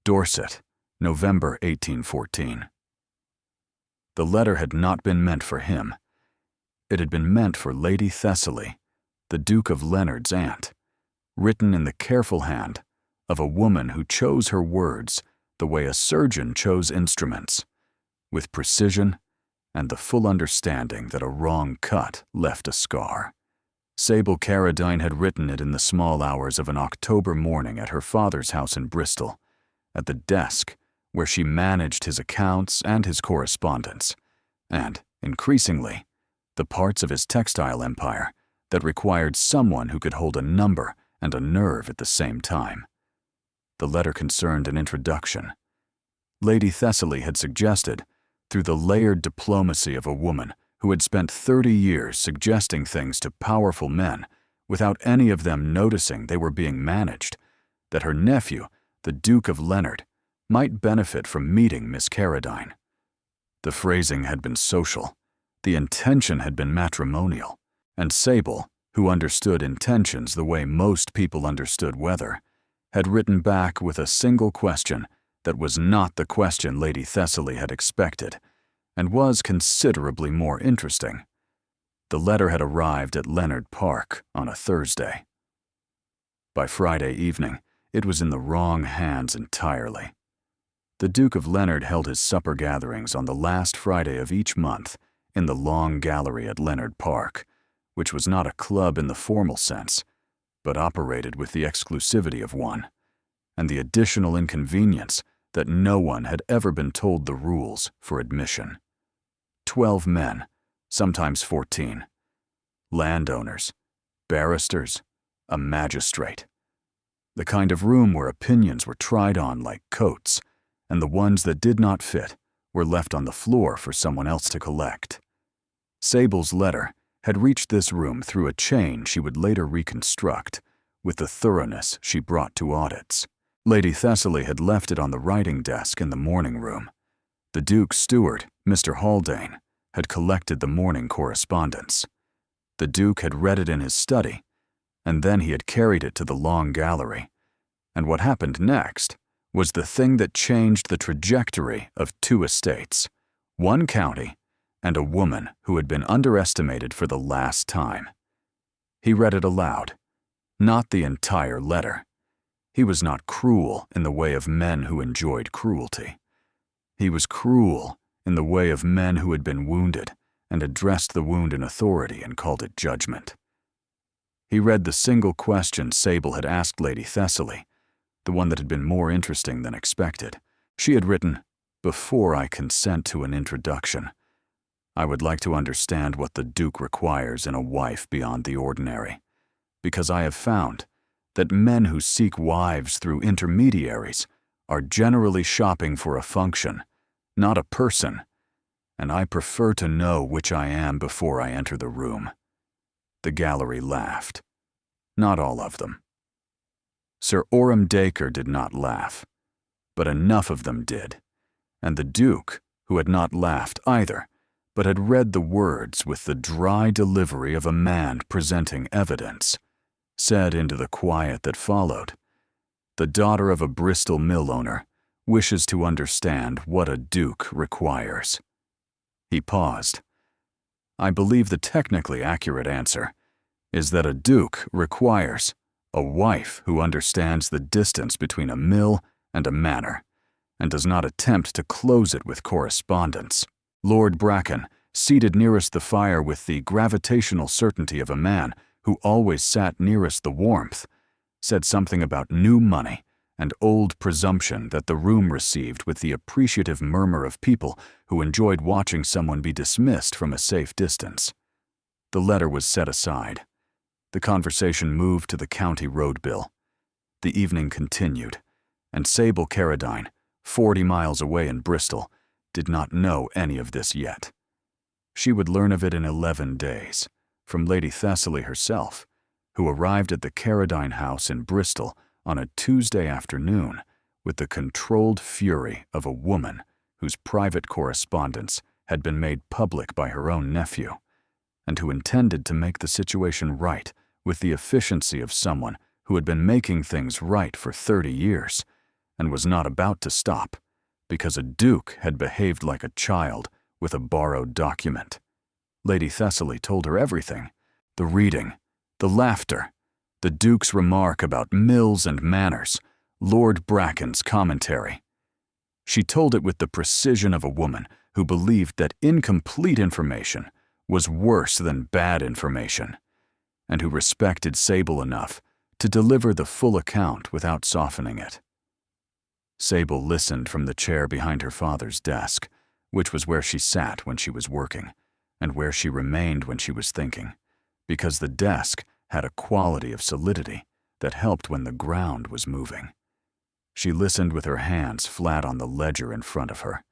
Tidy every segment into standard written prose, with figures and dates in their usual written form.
Dorset, November 1814. The letter had not been meant for him. It had been meant for Lady Thessaly, the Duke of Leonard's aunt, written in the careful hand of a woman who chose her words the way a surgeon chose instruments, with precision and the full understanding that a wrong cut left a scar. Sable Carradine had written it in the small hours of an October morning at her father's house in Bristol, at the desk where she managed his accounts and his correspondence, and, increasingly, the parts of his textile empire that required someone who could hold a number and a nerve at the same time. The letter concerned an introduction. Lady Thessaly had suggested, through the layered diplomacy of a woman who had spent 30 years suggesting things to powerful men without any of them noticing they were being managed, that her nephew, the Duke of Leonard, might benefit from meeting Miss Carradine. The phrasing had been social, the intention had been matrimonial, and Sable, who understood intentions the way most people understood weather, had written back with a single question that was not the question Lady Thessaly had expected, and was considerably more interesting. The letter had arrived at Leonard Park on a Thursday. By Friday evening, it was in the wrong hands entirely. The Duke of Leonard held his supper gatherings on the last Friday of each month in the long gallery at Leonard Park, which was not a club in the formal sense, but operated with the exclusivity of one, and the additional inconvenience that no one had ever been told the rules for admission. 12 men, sometimes 14. Landowners, barristers, a magistrate. The kind of room where opinions were tried on like coats, and the ones that did not fit were left on the floor for someone else to collect. Sable's letter had reached this room through a chain she would later reconstruct with the thoroughness she brought to audits. Lady Thessaly had left it on the writing desk in the morning room. The Duke's steward, Mr. Haldane, had collected the morning correspondence. The Duke had read it in his study, and then he had carried it to the long gallery. And what happened next was the thing that changed the trajectory of 2 estates, 1 county, and a woman who had been underestimated for the last time. He read it aloud, not the entire letter. He was not cruel in the way of men who enjoyed cruelty. He was cruel in the way of men who had been wounded and addressed the wound in authority and called it judgment. He read the single question Sable had asked Lady Thessaly, the one that had been more interesting than expected. She had written, "Before I consent to an introduction, I would like to understand what the Duke requires in a wife beyond the ordinary, because I have found that men who seek wives through intermediaries are generally shopping for a function, not a person, and I prefer to know which I am before I enter the room." The gallery laughed. Not all of them. Sir Orem Dacre did not laugh, but enough of them did, and the Duke, who had not laughed either, but had read the words with the dry delivery of a man presenting evidence, said into the quiet that followed, "The daughter of a Bristol mill owner wishes to understand what a duke requires." He paused. "I believe the technically accurate answer is that a duke requires a wife who understands the distance between a mill and a manor, and does not attempt to close it with correspondence." Lord Bracken, seated nearest the fire with the gravitational certainty of a man who always sat nearest the warmth, said something about new money and old presumption that the room received with the appreciative murmur of people who enjoyed watching someone be dismissed from a safe distance. The letter was set aside. The conversation moved to the county road bill. The evening continued, and Sable Carradine, 40 miles away in Bristol, did not know any of this yet. She would learn of it in 11 days, from Lady Thessaly herself, who arrived at the Carradine house in Bristol on a Tuesday afternoon with the controlled fury of a woman whose private correspondence had been made public by her own nephew, and who intended to make the situation right with the efficiency of someone who had been making things right for 30 years, and was not about to stop, because a duke had behaved like a child with a borrowed document. Lady Thessaly told her everything: the reading, the laughter, the duke's remark about mills and manors, Lord Bracken's commentary. She told it with the precision of a woman who believed that incomplete information was worse than bad information, and who respected Sable enough to deliver the full account without softening it. Sable listened from the chair behind her father's desk, which was where she sat when she was working, and where she remained when she was thinking, because the desk had a quality of solidity that helped when the ground was moving. She listened with her hands flat on the ledger in front of her,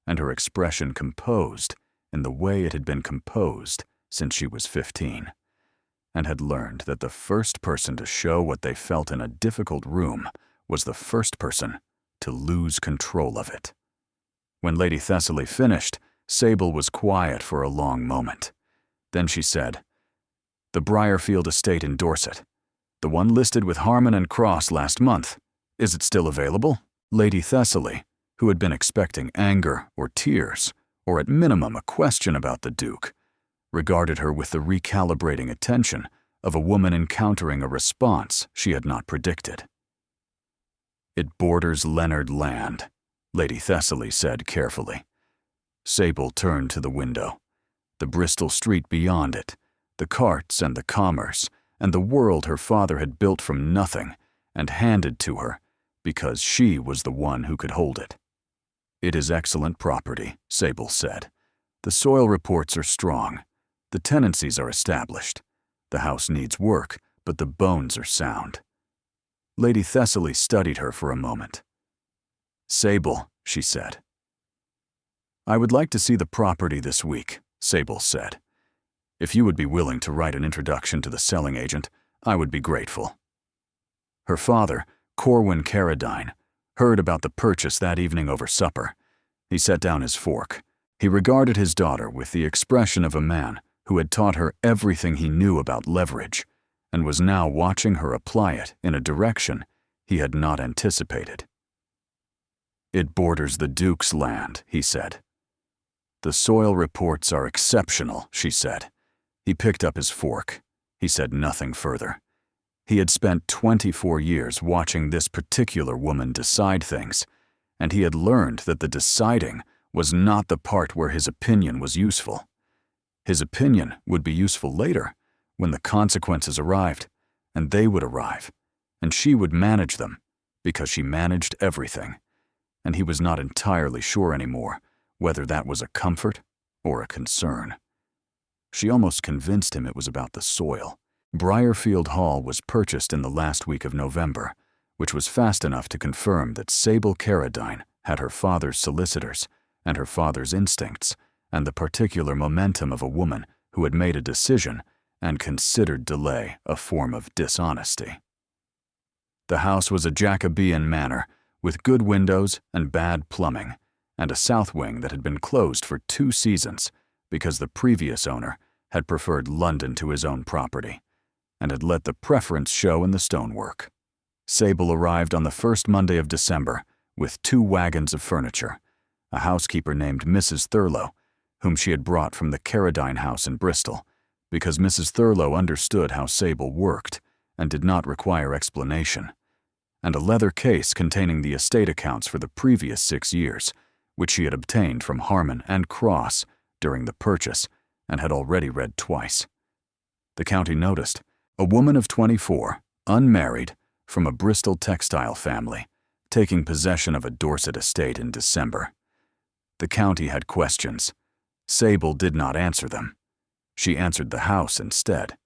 and her expression composed in the way it had been composed since she was 15, and had learned that the first person to show what they felt in a difficult room was the first person to lose control of it. When Lady Thessaly finished, Sable was quiet for a long moment. Then she said, "The Briarfield estate in Dorset, the one listed with Harmon and Cross last month. Is it still available?" Lady Thessaly, who had been expecting anger or tears, or at minimum a question about the Duke, regarded her with the recalibrating attention of a woman encountering a response she had not predicted. "It borders Leonard land," Lady Thessaly said carefully. Sable turned to the window. The Bristol street beyond it, the carts and the commerce, and the world her father had built from nothing and handed to her because she was the one who could hold it. "It is excellent property," Sable said. "The soil reports are strong. The tenancies are established. The house needs work, but the bones are sound." Lady Thessaly studied her for a moment. "Sable," she said. "I would like to see the property this week," Sable said. "If you would be willing to write an introduction to the selling agent, I would be grateful." Her father, Corwin Carradine, heard about the purchase that evening over supper. He set down his fork. He regarded his daughter with the expression of a man who had taught her everything he knew about leverage, and was now watching her apply it in a direction he had not anticipated. "It borders the Duke's land," he said. "The soil reports are exceptional," she said. He picked up his fork. He said nothing further. He had spent 24 years watching this particular woman decide things, and he had learned that the deciding was not the part where his opinion was useful. His opinion would be useful later, when the consequences arrived, and they would arrive, and she would manage them, because she managed everything, and he was not entirely sure anymore whether that was a comfort or a concern. She almost convinced him it was about the soil. Briarfield Hall was purchased in the last week of November, which was fast enough to confirm that Sable Carradine had her father's solicitors and her father's instincts and the particular momentum of a woman who had made a decision and considered delay a form of dishonesty. The house was a Jacobean manor with good windows and bad plumbing, and a south wing that had been closed for 2 seasons because the previous owner had preferred London to his own property, and had let the preference show in the stonework. Sable arrived on the first Monday of December with 2 wagons of furniture, a housekeeper named Mrs. Thurlow, whom she had brought from the Carradine house in Bristol, because Mrs. Thurlow understood how Sable worked and did not require explanation, and a leather case containing the estate accounts for the previous 6 years, which she had obtained from Harmon and Cross during the purchase and had already read twice. The county noticed a woman of 24, unmarried, from a Bristol textile family, taking possession of a Dorset estate in December. The county had questions. Sable did not answer them. She answered the house instead.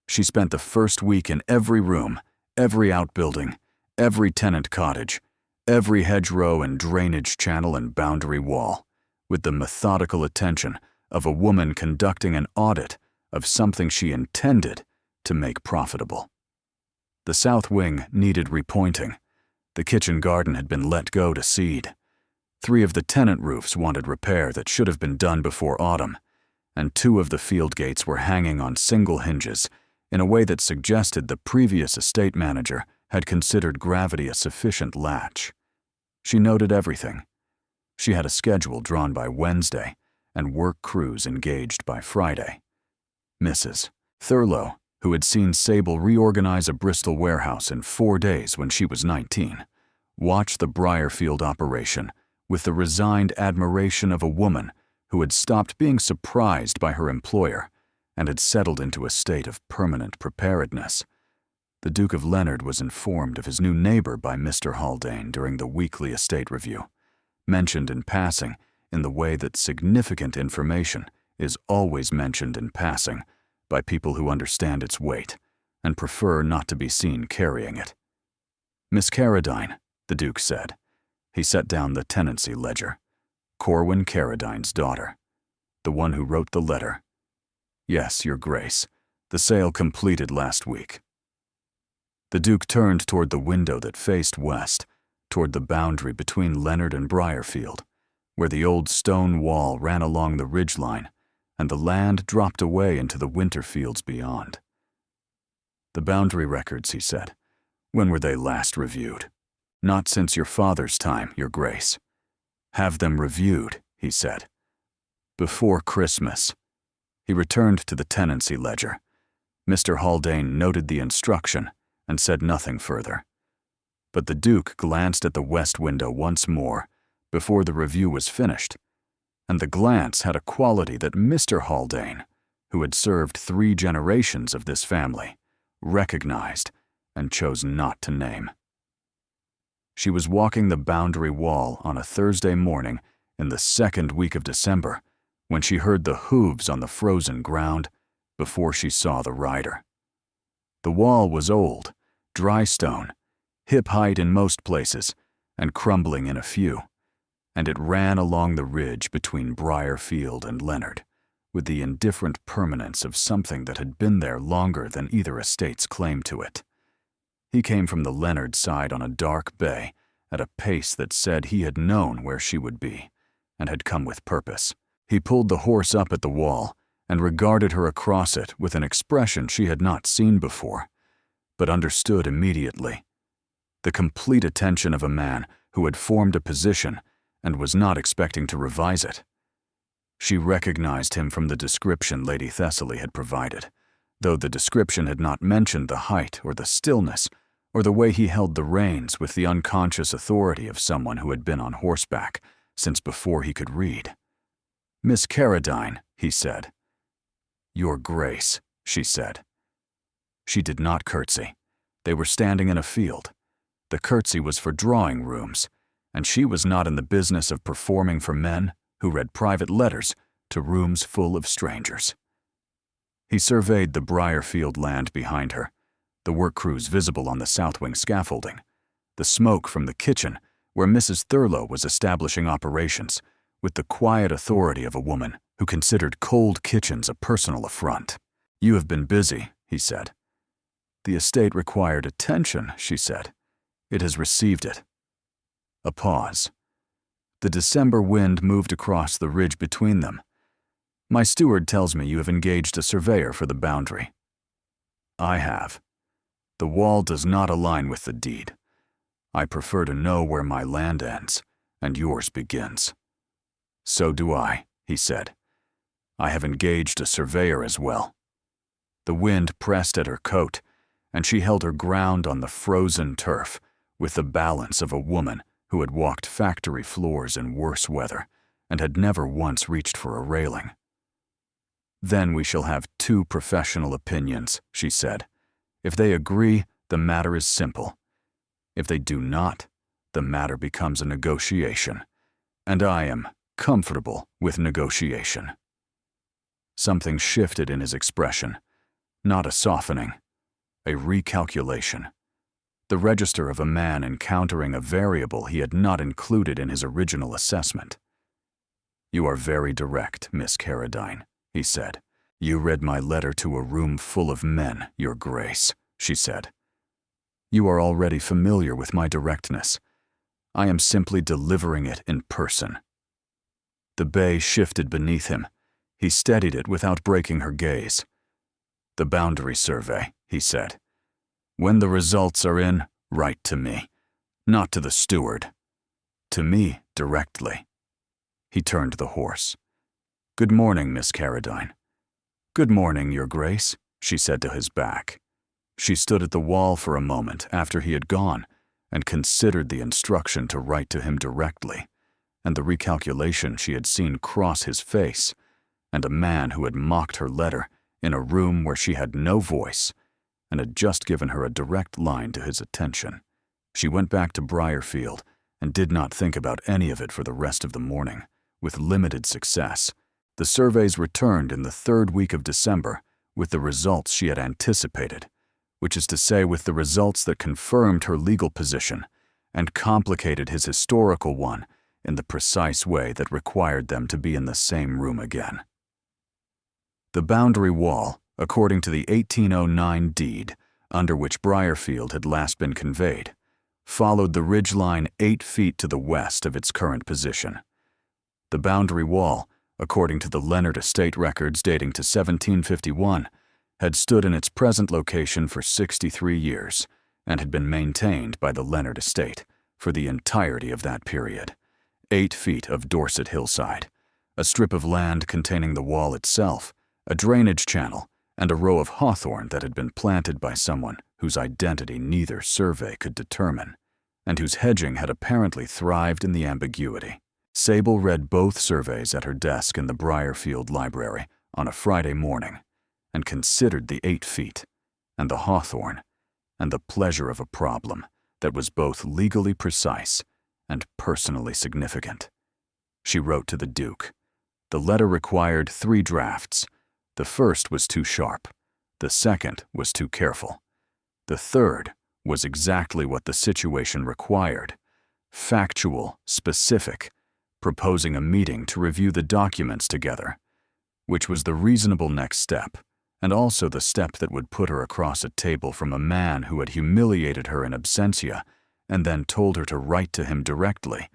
She spent the first week in every room, every outbuilding, every tenant cottage, every hedgerow and drainage channel and boundary wall, with the methodical attention of a woman conducting an audit of something she intended to make profitable. The south wing needed repointing. The kitchen garden had been let go to seed. 3 of the tenant roofs wanted repair that should have been done before autumn, and 2 of the field gates were hanging on single hinges in a way that suggested the previous estate manager had considered gravity a sufficient latch. She noted everything. She had a schedule drawn by Wednesday and work crews engaged by Friday. Mrs. Thurlow, who had seen Sable reorganize a Bristol warehouse in 4 days when she was 19, watched the Briarfield operation with the resigned admiration of a woman who had stopped being surprised by her employer and had settled into a state of permanent preparedness. The Duke of Leonard was informed of his new neighbor by Mr. Haldane during the weekly estate review, mentioned in passing in the way that significant information is always mentioned in passing by people who understand its weight and prefer not to be seen carrying it. Miss Carradine, the Duke said. He set down the tenancy ledger. Corwin Carradine's daughter. The one who wrote the letter. Yes, Your Grace. The sale completed last week. The Duke turned toward the window that faced west, toward the boundary between Leonard and Briarfield, where the old stone wall ran along the ridgeline and the land dropped away into the winter fields beyond. The boundary records, he said. When were they last reviewed? Not since your father's time, Your Grace. Have them reviewed, he said. Before Christmas. He returned to the tenancy ledger. Mr. Haldane noted the instruction and said nothing further. But the Duke glanced at the west window once more before the review was finished, and the glance had a quality that Mr. Haldane, who had served 3 generations of this family, recognized and chose not to name. She was walking the boundary wall on a Thursday morning in the 2nd week of December when she heard the hooves on the frozen ground before she saw the rider. The wall was old, dry stone, hip height in most places, and crumbling in a few, and it ran along the ridge between Briarfield and Leonard, with the indifferent permanence of something that had been there longer than either estate's claim to it. He came from the Leonard side on a dark bay at a pace that said he had known where she would be, and had come with purpose. He pulled the horse up at the wall and regarded her across it with an expression she had not seen before, but understood immediately. The complete attention of a man who had formed a position and was not expecting to revise it. She recognized him from the description Lady Thessaly had provided, though the description had not mentioned the height or the stillness or the way he held the reins with the unconscious authority of someone who had been on horseback since before he could read. Miss Carradine, he said. Your Grace, she said. She did not curtsy. They were standing in a field. The curtsy was for drawing rooms, and she was not in the business of performing for men who read private letters to rooms full of strangers. He surveyed the Briarfield land behind her, the work crews visible on the south wing scaffolding, the smoke from the kitchen where Mrs. Thurlow was establishing operations with the quiet authority of a woman who considered cold kitchens a personal affront. You have been busy, he said. The estate required attention, she said. It has received it. A pause. The December wind moved across the ridge between them. My steward tells me you have engaged a surveyor for the boundary. I have. The wall does not align with the deed. I prefer to know where my land ends and yours begins. So do I, he said. I have engaged a surveyor as well. The wind pressed at her coat, and she held her ground on the frozen turf with the balance of a woman who had walked factory floors in worse weather and had never once reached for a railing. Then we shall have 2 professional opinions, she said. If they agree, the matter is simple. If they do not, the matter becomes a negotiation, and I am comfortable with negotiation. Something shifted in his expression, not a softening, a recalculation. The register of a man encountering a variable he had not included in his original assessment. You are very direct, Miss Carradine, he said. You read my letter to a room full of men, Your Grace, she said. You are already familiar with my directness. I am simply delivering it in person. The bay shifted beneath him. He steadied it without breaking her gaze. The boundary survey, he said. When the results are in, write to me, not to the steward. To me, directly. He turned the horse. "Good morning, Miss Carradine." "Good morning, Your Grace," she said to his back. She stood at the wall for a moment after he had gone and considered the instruction to write to him directly, and the recalculation she had seen cross his face, and a man who had mocked her letter in a room where she had no voice and had just given her a direct line to his attention. She went back to Briarfield and did not think about any of it for the rest of the morning, with limited success. The surveys returned in the 3rd week of December with the results she had anticipated, which is to say with the results that confirmed her legal position and complicated his historical one in the precise way that required them to be in the same room again. The boundary wall, according to the 1809 deed, under which Briarfield had last been conveyed, followed the ridgeline 8 feet to the west of its current position. The boundary wall, according to the Leonard estate records dating to 1751, had stood in its present location for 63 years and had been maintained by the Leonard estate for the entirety of that period. 8 feet of Dorset hillside, a strip of land containing the wall itself, a drainage channel, and a row of hawthorn that had been planted by someone whose identity neither survey could determine, and whose hedging had apparently thrived in the ambiguity. Sable read both surveys at her desk in the Briarfield library on a Friday morning, and considered the 8 feet, and the hawthorn, and the pleasure of a problem that was both legally precise and personally significant. She wrote to the Duke. The letter required 3 drafts. The first was too sharp. The second was too careful. The third was exactly what the situation required. Factual, specific, proposing a meeting to review the documents together, which was the reasonable next step, and also the step that would put her across a table from a man who had humiliated her in absentia and then told her to write to him directly,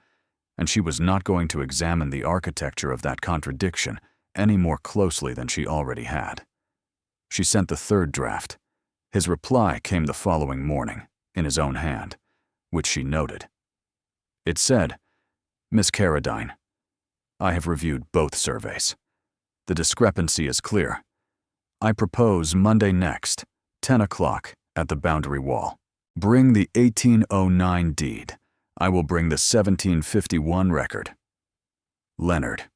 and she was not going to examine the architecture of that contradiction any more closely than she already had. She sent the 3rd draft. His reply came the following morning, in his own hand, which she noted. It said, "Miss Carradine, I have reviewed both surveys. The discrepancy is clear. I propose Monday next, 10 o'clock, at the boundary wall. Bring the 1809 deed. I will bring the 1751 record. Leonard."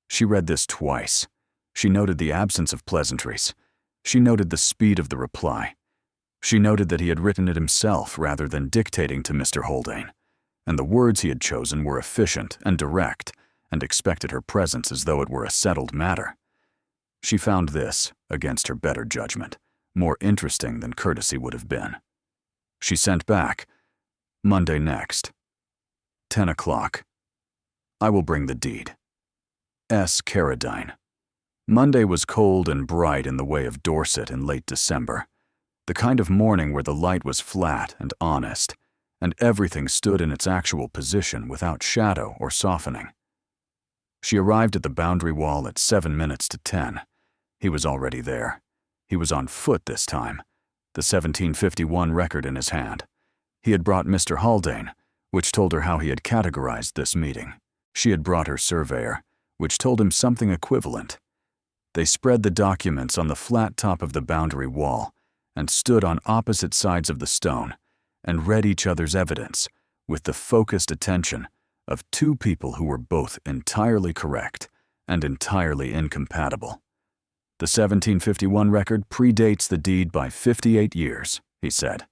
She read this twice. She noted the absence of pleasantries. She noted the speed of the reply. She noted that he had written it himself rather than dictating to Mr. Haldane, and the words he had chosen were efficient and direct, and expected her presence as though it were a settled matter. She found this, against her better judgment, more interesting than courtesy would have been. She sent back, "Monday next, 10 o'clock. I will bring the deed. S. Carradine." Monday was cold and bright in the way of Dorset in late December, the kind of morning where the light was flat and honest, and everything stood in its actual position without shadow or softening. She arrived at the boundary wall at 7 minutes to 10. He was already there. He was on foot this time, the 1751 record in his hand. He had brought Mr. Haldane, which told her how he had categorized this meeting. She had brought her surveyor, which told him something equivalent. They spread the documents on the flat top of the boundary wall and stood on opposite sides of the stone and read each other's evidence with the focused attention of 2 people who were both entirely correct and entirely incompatible. "The 1751 record predates the deed by 58 years, he said.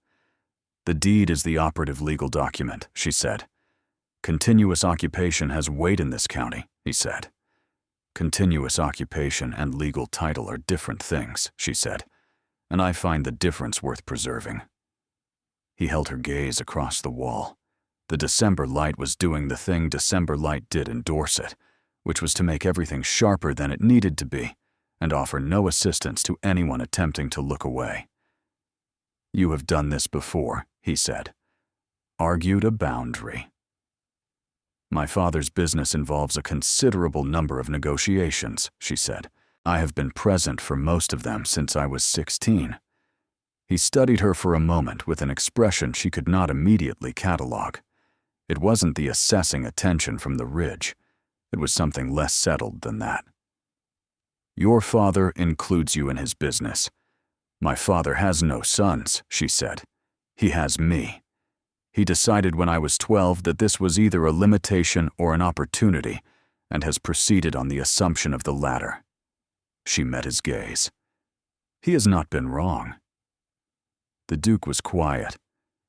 "The deed is the operative legal document," she said. "Continuous occupation has weight in this county," he said. "Continuous occupation and legal title are different things," she said, "and I find the difference worth preserving." He held her gaze across the wall. The December light was doing the thing December light did in Dorset, which was to make everything sharper than it needed to be and offer no assistance to anyone attempting to look away. "You have done this before," he said. "Argued a boundary." "My father's business involves a considerable number of negotiations," she said. "I have been present for most of them since I was 16. He studied her for a moment with an expression she could not immediately catalogue. It wasn't the assessing attention from the ridge. It was something less settled than that. Your father includes you in his business. My father has no sons, she said. He has me. He decided when I was 12 that this was either a limitation or an opportunity, and has proceeded on the assumption of the latter. She met his gaze. He has not been wrong. The Duke was quiet.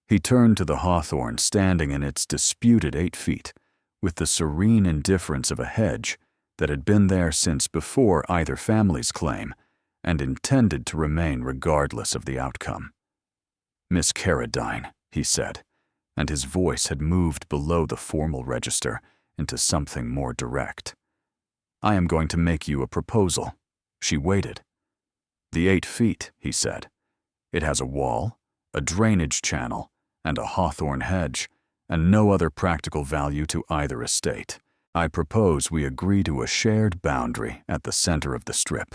He turned to the hawthorn standing in its disputed 8 feet, with the serene indifference of a hedge that had been there since before either family's claim and intended to remain regardless of the outcome. Miss Carradine, he said, and his voice had moved below the formal register into something more direct. I am going to make you a proposal. She waited. The 8 feet, he said. It has a wall, a drainage channel, and a hawthorn hedge, and no other practical value to either estate. I propose we agree to a shared boundary at the center of the strip,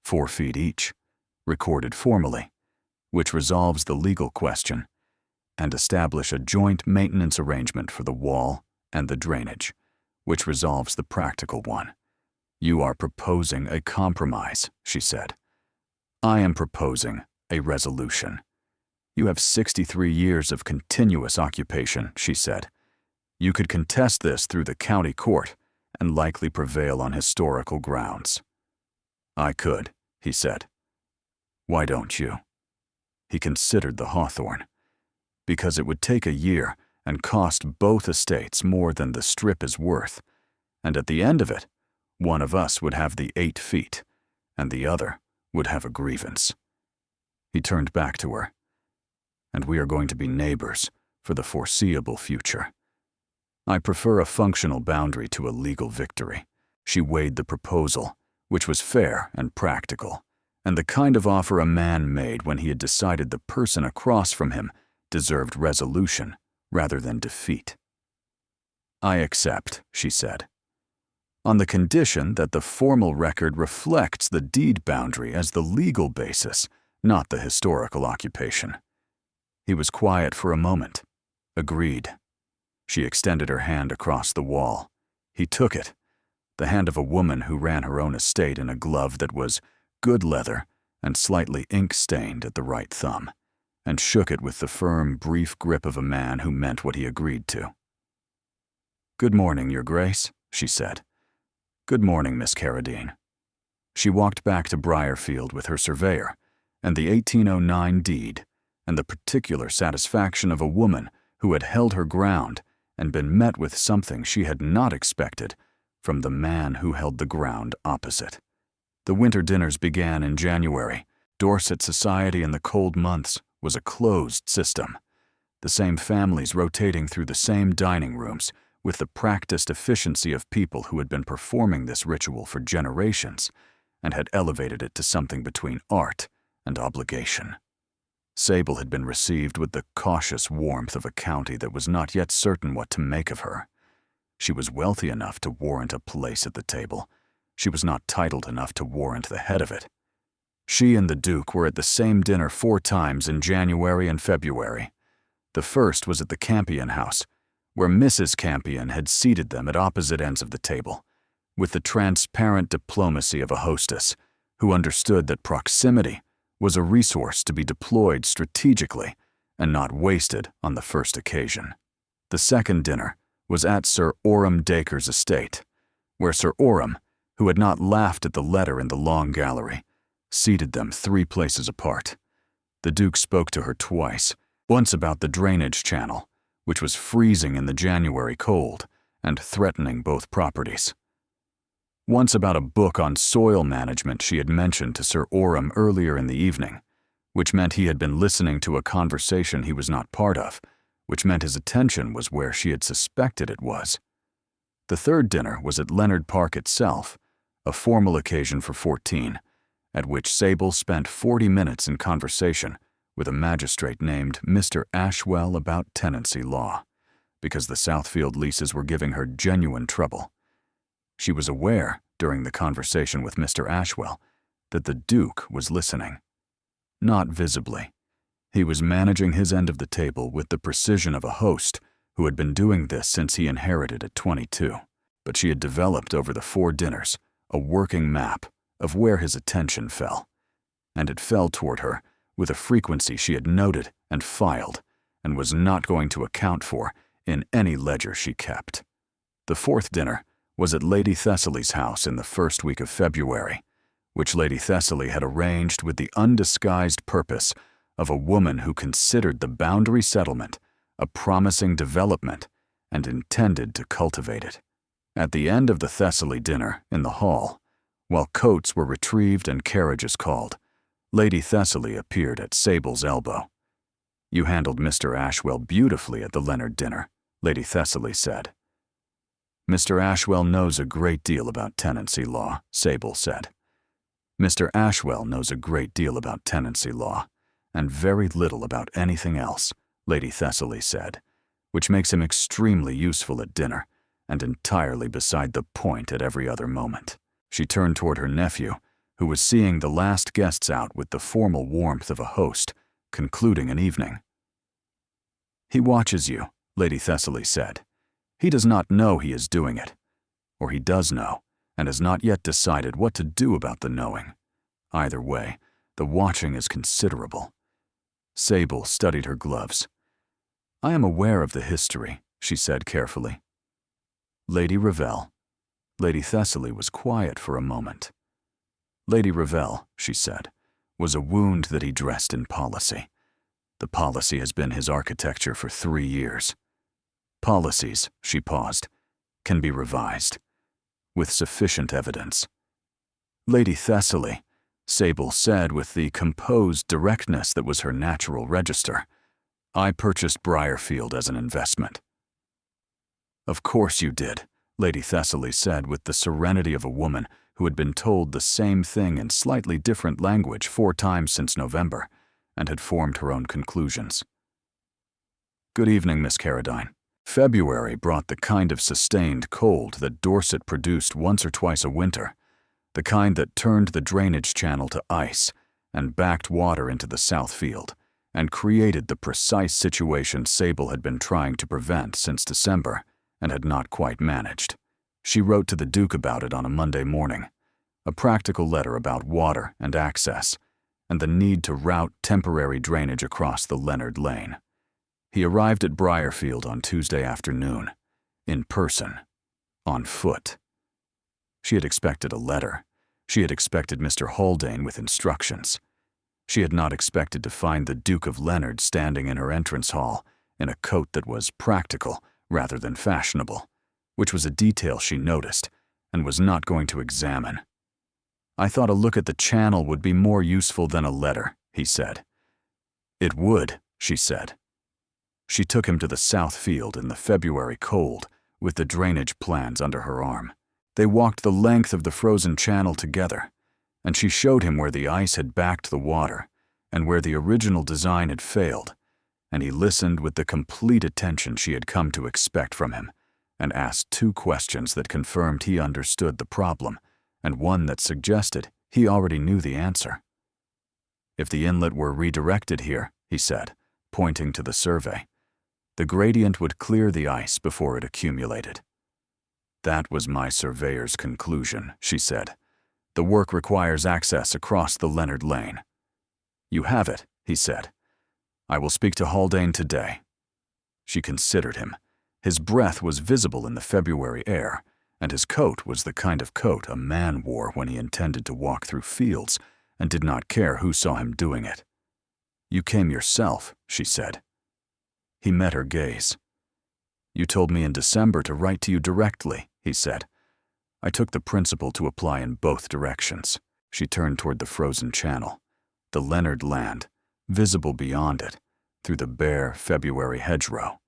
4 feet each, recorded formally, which resolves the legal question, and establish a joint maintenance arrangement for the wall and the drainage, which resolves the practical one. You are proposing a compromise, she said. I am proposing a resolution. You have 63 years of continuous occupation, she said. You could contest this through the county court and likely prevail on historical grounds. I could, he said. Why don't you? He considered the hawthorn. Because it would take a year and cost both estates more than the strip is worth, and at the end of it, one of us would have the 8 feet, and the other would have a grievance. He turned back to her. And we are going to be neighbors for the foreseeable future. I prefer a functional boundary to a legal victory. She weighed the proposal, which was fair and practical, and the kind of offer a man made when he had decided the person across from him deserved resolution rather than defeat. I accept, she said, on the condition that the formal record reflects the deed boundary as the legal basis, not the historical occupation. He was quiet for a moment. Agreed. She extended her hand across the wall. He took it, the hand of a woman who ran her own estate in a glove that was good leather and slightly ink-stained at the right thumb, and shook it with the firm, brief grip of a man who meant what he agreed to. Good morning, Your Grace, she said. Good morning, Miss Carradine. She walked back to Briarfield with her surveyor and the 1809 deed, and the particular satisfaction of a woman who had held her ground and been met with something she had not expected from the man who held the ground opposite. The winter dinners began in January. Dorset society in the cold months was a closed system, the same families rotating through the same dining rooms with the practiced efficiency of people who had been performing this ritual for generations and had elevated it to something between art and obligation. Sable had been received with the cautious warmth of a county that was not yet certain what to make of her. She was wealthy enough to warrant a place at the table. She was not titled enough to warrant the head of it. She and the Duke were at the same dinner 4 times in January and February. The first was at the Campion house, where Mrs. Campion had seated them at opposite ends of the table, with the transparent diplomacy of a hostess who understood that proximity was a resource to be deployed strategically and not wasted on the first occasion. The second dinner was at Sir Oram Dacre's estate, where Sir Oram, who had not laughed at the letter in the long gallery, seated them 3 places apart. The Duke spoke to her twice, once about the drainage channel, which was freezing in the January cold and threatening both properties. Once about a book on soil management she had mentioned to Sir Oram earlier in the evening, which meant he had been listening to a conversation he was not part of, which meant his attention was where she had suspected it was. The third dinner was at Leonard Park itself, a formal occasion for 14, at which Sable spent 40 minutes in conversation with a magistrate named Mr. Ashwell about tenancy law, because the Southfield leases were giving her genuine trouble. She was aware, during the conversation with Mr. Ashwell, that the Duke was listening. Not visibly. He was managing his end of the table with the precision of a host who had been doing this since he inherited at 22. But she had developed over the 4 dinners a working map of where his attention fell, and it fell toward her with a frequency she had noted and filed and was not going to account for in any ledger she kept. The 4th dinner was at Lady Thessaly's house in the first week of February, which Lady Thessaly had arranged with the undisguised purpose of a woman who considered the boundary settlement a promising development and intended to cultivate it. At the end of the Thessaly dinner in the hall, while coats were retrieved and carriages called, Lady Thessaly appeared at Sable's elbow. "You handled Mr. Ashwell beautifully at the Leonard dinner," Lady Thessaly said. "Mr. Ashwell knows a great deal about tenancy law," Sable said. "Mr. Ashwell knows a great deal about tenancy law, and very little about anything else," Lady Thessaly said, "which makes him extremely useful at dinner and entirely beside the point at every other moment." She turned toward her nephew, who was seeing the last guests out with the formal warmth of a host, concluding an evening. "He watches you," Lady Thessaly said. "He does not know he is doing it, or he does know, and has not yet decided what to do about the knowing. Either way, the watching is considerable." Sable studied her gloves. "I am aware of the history," she said carefully. "Lady Revell." Lady Thessaly was quiet for a moment. "Lady Revell," she said, "was a wound that he dressed in policy. The policy has been his architecture for 3 years. Policies," she paused, "can be revised, with sufficient evidence." "Lady Thessaly," Sable said with the composed directness that was her natural register, "I purchased Briarfield as an investment." "Of course you did," Lady Thessaly said with the serenity of a woman who had been told the same thing in slightly different language 4 times since November and had formed her own conclusions. "Good evening, Miss Carradine." February brought the kind of sustained cold that Dorset produced once or twice a winter, the kind that turned the drainage channel to ice and backed water into the south field, and created the precise situation Sable had been trying to prevent since December and had not quite managed. She wrote to the Duke about it on a Monday morning, a practical letter about water and access, and the need to route temporary drainage across the Leonard Lane. He arrived at Briarfield on Tuesday afternoon, in person, on foot. She had expected a letter. She had expected Mr. Haldane with instructions. She had not expected to find the Duke of Leonard standing in her entrance hall in a coat that was practical rather than fashionable, which was a detail she noticed and was not going to examine. "I thought a look at the channel would be more useful than a letter," he said. "It would," she said. She took him to the south field in the February cold with the drainage plans under her arm. They walked the length of the frozen channel together, and she showed him where the ice had backed the water and where the original design had failed, and he listened with the complete attention she had come to expect from him and asked 2 questions that confirmed he understood the problem and one that suggested he already knew the answer. "If the inlet were redirected here," he said, pointing to the survey, "the gradient would clear the ice before it accumulated." "That was my surveyor's conclusion," she said. "The work requires access across the Leonard Lane." "You have it," he said. "I will speak to Haldane today." She considered him. His breath was visible in the February air, and his coat was the kind of coat a man wore when he intended to walk through fields and did not care who saw him doing it. "You came yourself," she said. He met her gaze. "You told me in December to write to you directly," he said. "I took the principle to apply in both directions." She turned toward the frozen channel, the Leonard land, visible beyond it, through the bare February hedgerow.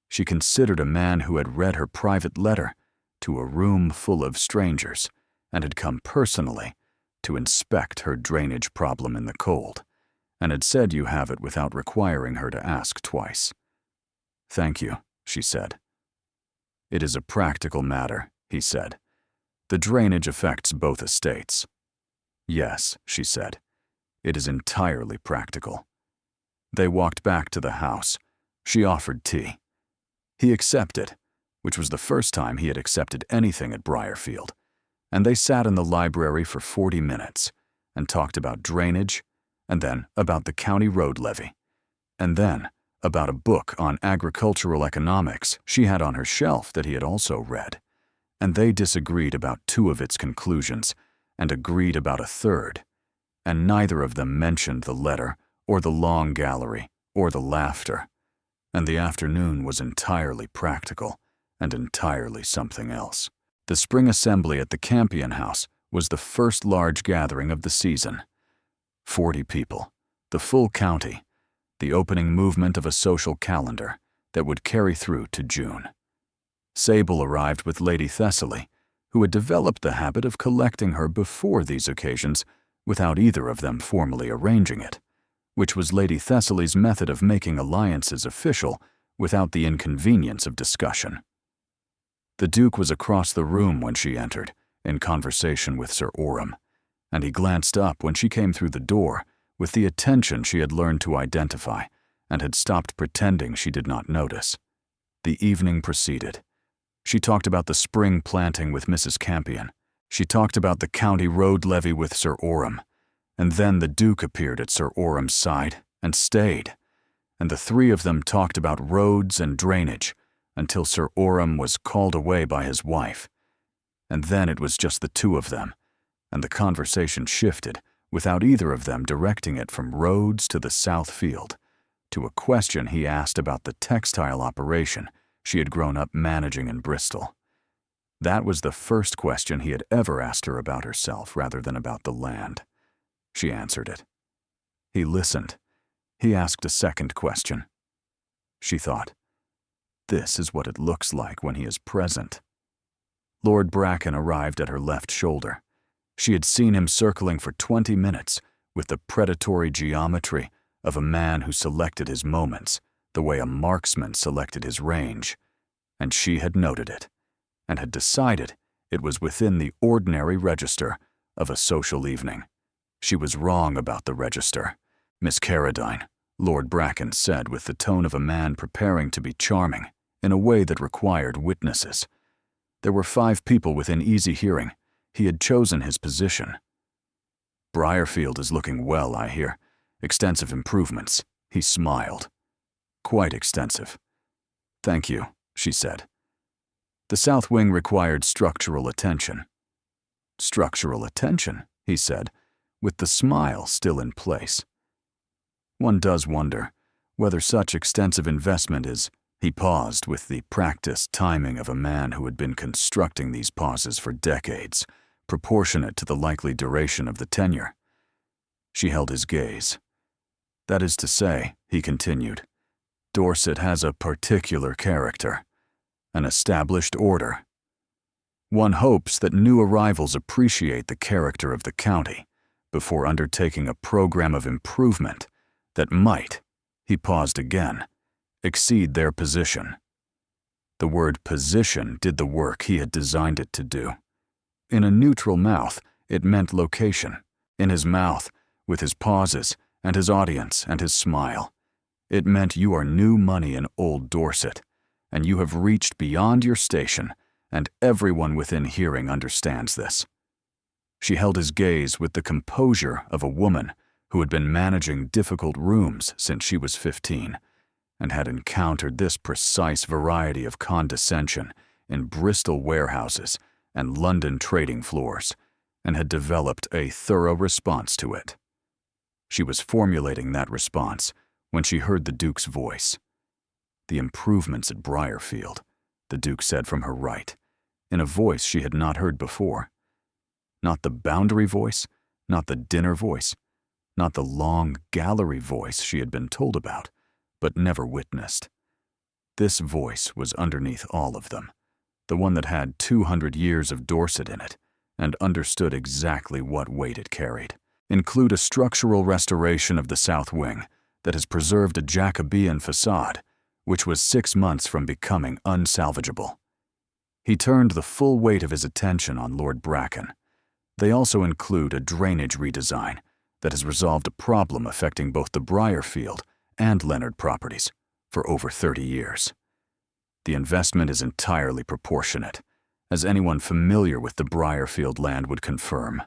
She considered a man who had read her private letter to a room full of strangers and had come personally to inspect her drainage problem in the cold, and had said you have it without requiring her to ask twice. "Thank you," she said. "It is a practical matter," he said. "The drainage affects both estates." "Yes," she said. "It is entirely practical." They walked back to the house. She offered tea. He accepted, which was the first time he had accepted anything at Briarfield, and they sat in the library for 40 minutes and talked about drainage, and then about the county road levy, and then about a book on agricultural economics she had on her shelf that he had also read, and they disagreed about 2 of its conclusions and agreed about a third, and neither of them mentioned the letter or the long gallery or the laughter, and the afternoon was entirely practical and entirely something else. The spring assembly at the Campion House was the first large gathering of the season. 40 people, the full county, the opening movement of a social calendar that would carry through to June. Sable arrived with Lady Thessaly, who had developed the habit of collecting her before these occasions without either of them formally arranging it, which was Lady Thessaly's method of making alliances official without the inconvenience of discussion. The Duke was across the room when she entered, in conversation with Sir Oram, and he glanced up when she came through the door with the attention she had learned to identify and had stopped pretending she did not notice. The evening proceeded. She talked about the spring planting with Mrs. Campion. She talked about the county road levy with Sir Oram, and then the Duke appeared at Sir Oram's side and stayed, and the 3 of them talked about roads and drainage until Sir Oram was called away by his wife. And then it was just the 2 of them, and the conversation shifted without either of them directing it from roads to the South Field, to a question he asked about the textile operation she had grown up managing in Bristol. That was the first question he had ever asked her about herself rather than about the land. She answered it. He listened. He asked a second question. She thought, this is what it looks like when he is present. Lord Bracken arrived at her left shoulder. She had seen him circling for 20 minutes with the predatory geometry of a man who selected his moments the way a marksman selected his range, and she had noted it, and had decided it was within the ordinary register of a social evening. She was wrong about the register. Miss Carradine, Lord Bracken said with the tone of a man preparing to be charming, in a way that required witnesses. There were 5 people within easy hearing. He had chosen his position. Briarfield is looking well, I hear. Extensive improvements. He smiled. Quite extensive. Thank you, she said. The south wing required structural attention. Structural attention, he said, with the smile still in place. One does wonder whether such extensive investment is. He paused with the practiced timing of a man who had been constructing these pauses for decades, proportionate to the likely duration of the tenure. She held his gaze. That is to say, he continued, Dorset has a particular character, an established order. One hopes that new arrivals appreciate the character of the county before undertaking a program of improvement that might, he paused again, exceed their position. The word position did the work he had designed it to do. In a neutral mouth, it meant location. In his mouth, with his pauses, and his audience, and his smile, it meant you are new money in Old Dorset, and you have reached beyond your station, and everyone within hearing understands this. She held his gaze with the composure of a woman who had been managing difficult rooms since she was 15, and had encountered this precise variety of condescension in Bristol warehouses and London trading floors, and had developed a thorough response to it. She was formulating that response when she heard the Duke's voice. The improvements at Briarfield, the Duke said from her right, in a voice she had not heard before. Not the boundary voice, not the dinner voice, not the long gallery voice she had been told about, but never witnessed. This voice was underneath all of them, the one that had 200 years of Dorset in it, and understood exactly what weight it carried. Include a structural restoration of the south wing that has preserved a Jacobean facade, which was 6 months from becoming unsalvageable. He turned the full weight of his attention on Lord Bracken. They also include a drainage redesign that has resolved a problem affecting both the Briarfield and Leonard properties for over 30 years. The investment is entirely proportionate, as anyone familiar with the Briarfield land would confirm.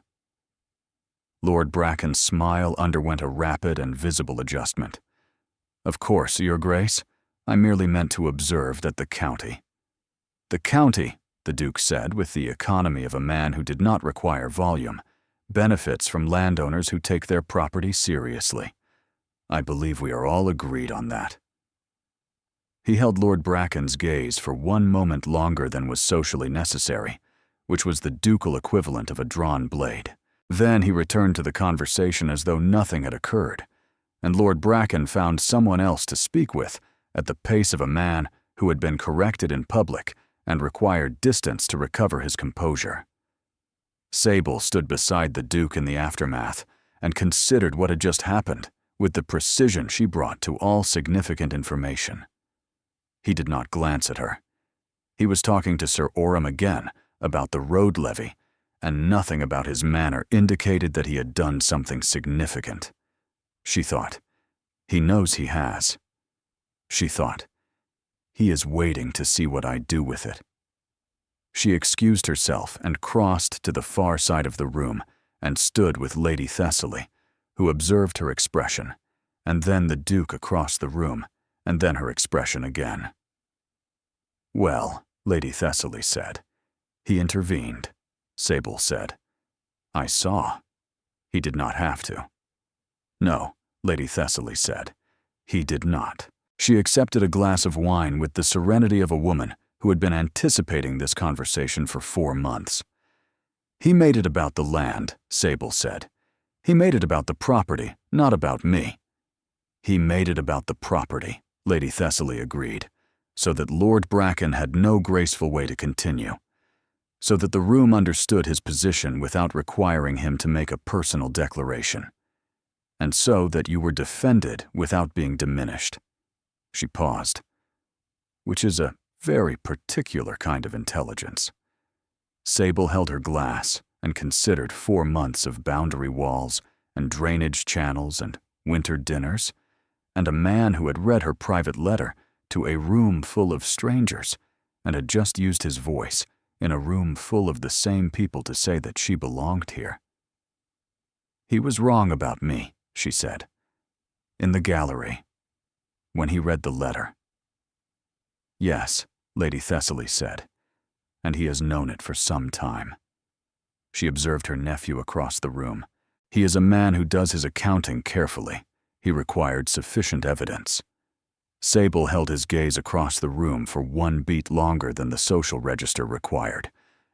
Lord Bracken's smile underwent a rapid and visible adjustment. Of course, Your Grace. I merely meant to observe that the county. The county, the Duke said with the economy of a man who did not require volume, benefits from landowners who take their property seriously. I believe we are all agreed on that. He held Lord Bracken's gaze for one moment longer than was socially necessary, which was the ducal equivalent of a drawn blade. Then he returned to the conversation as though nothing had occurred, and Lord Bracken found someone else to speak with at the pace of a man who had been corrected in public and required distance to recover his composure. Sable stood beside the Duke in the aftermath and considered what had just happened with the precision she brought to all significant information. He did not glance at her. He was talking to Sir Oram again about the road levy, and nothing about his manner indicated that he had done something significant. She thought, he knows he has. She thought, he is waiting to see what I do with it. She excused herself and crossed to the far side of the room and stood with Lady Thessaly, who observed her expression, and then the Duke across the room, and then her expression again. Well, Lady Thessaly said. He intervened. Sable said. I saw. He did not have to. No, Lady Thessaly said. He did not. She accepted a glass of wine with the serenity of a woman who had been anticipating this conversation for 4 months. He made it about the land, Sable said. He made it about the property, not about me. He made it about the property, Lady Thessaly agreed, so that Lord Bracken had no graceful way to continue, so that the room understood his position without requiring him to make a personal declaration, and so that you were defended without being diminished. She paused, which is a very particular kind of intelligence. Sable held her glass and considered 4 months of boundary walls and drainage channels and winter dinners, and a man who had read her private letter to a room full of strangers and had just used his voice in a room full of the same people to say that she belonged here. He was wrong about me, she said, in the gallery, when he read the letter. Yes, Lady Thessaly said, and he has known it for some time. She observed her nephew across the room. He is a man who does his accounting carefully. He required sufficient evidence. Sable held his gaze across the room for 1 beat longer than the social register required,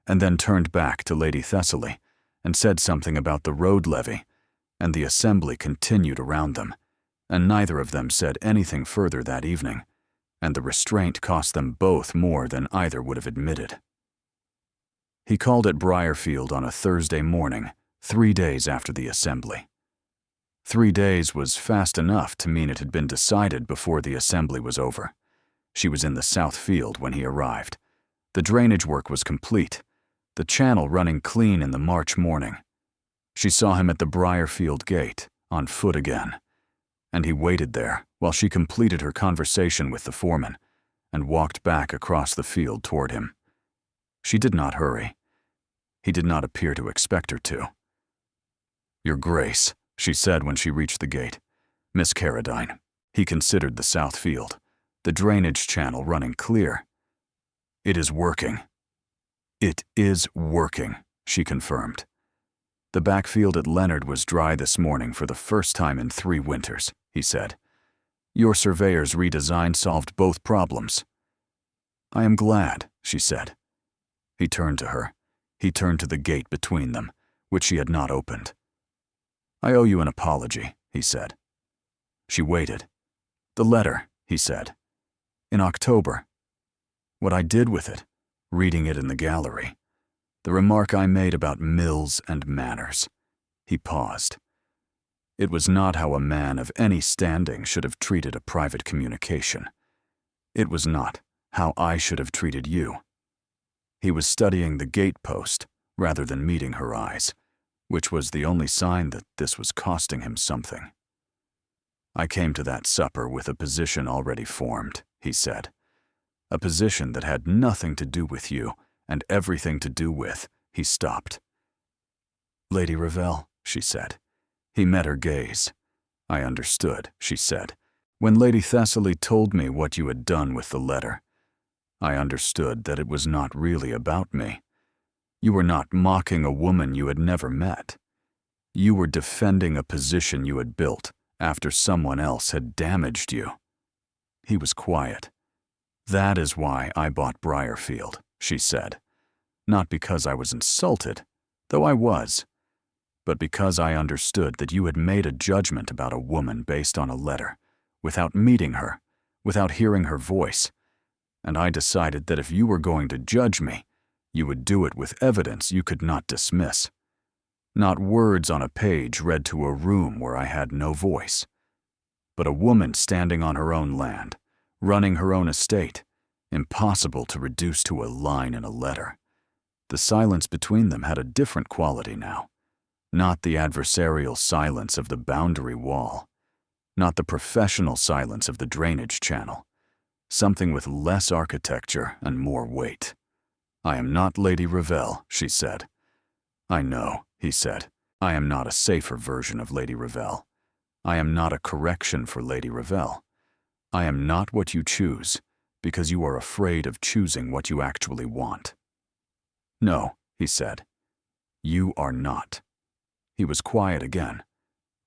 and then turned back to Lady Thessaly and said something about the road levy, and the assembly continued around them, and neither of them said anything further that evening, and the restraint cost them both more than either would have admitted. He called at Briarfield on a Thursday morning, 3 days after the assembly. 3 days was fast enough to mean it had been decided before the assembly was over. She was in the south field when he arrived. The drainage work was complete, the channel running clean in the March morning. She saw him at the Briarfield gate, on foot again, and he waited there while she completed her conversation with the foreman and walked back across the field toward him. She did not hurry. He did not appear to expect her to. Your Grace, she said when she reached the gate. Miss Carradine. He considered the south field, the drainage channel running clear. It is working. It is working, she confirmed. The backfield at Leonard was dry this morning for the first time in 3 winters, he said. Your surveyor's redesign solved both problems. I am glad, she said. He turned to her. He turned to the gate between them, which she had not opened. I owe you an apology, he said. She waited. The letter, he said. In October. What I did with it, reading it in the gallery. The remark I made about mills and manners. He paused. It was not how a man of any standing should have treated a private communication. It was not how I should have treated you. He was studying the gatepost rather than meeting her eyes, which was the only sign that this was costing him something. I came to that supper with a position already formed, he said. a position that had nothing to do with you and everything to do with. He stopped. "Lady Ravel," she said. He met her gaze. "I understood," she said, "when Lady Thessaly told me what you had done with the letter. I understood that it was not really about me. You were not mocking a woman you had never met. You were defending a position you had built after someone else had damaged you." He was quiet. "That is why I bought Briarfield," she said. "Not because I was insulted, though I was, but because I understood that you had made a judgment about a woman based on a letter, without meeting her, without hearing her voice, and I decided that if you were going to judge me, you would do it with evidence you could not dismiss. Not words on a page read to a room where I had no voice, but a woman standing on her own land, running her own estate, impossible to reduce to a line in a letter. The silence between them had a different quality now. Not the adversarial silence of the boundary wall, not the professional silence of the drainage channel. Something with less architecture and more weight. "I am not Lady Ravel," she said. "I know," he said. "I am not a safer version of Lady Ravel. I am not a correction for Lady Ravel. I am not what you choose, because you are afraid of choosing what you actually want." "No," he said. "You are not." He was quiet again.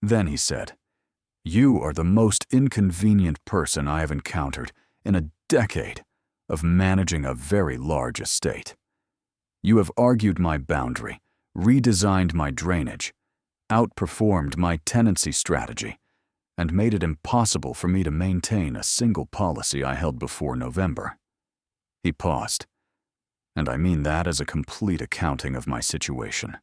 Then he said, "You are the most inconvenient person I have encountered in a decade of managing a very large estate. You have argued my boundary, redesigned my drainage, outperformed my tenancy strategy, and made it impossible for me to maintain a single policy I held before November." He paused. "And I mean that as a complete accounting of my situation."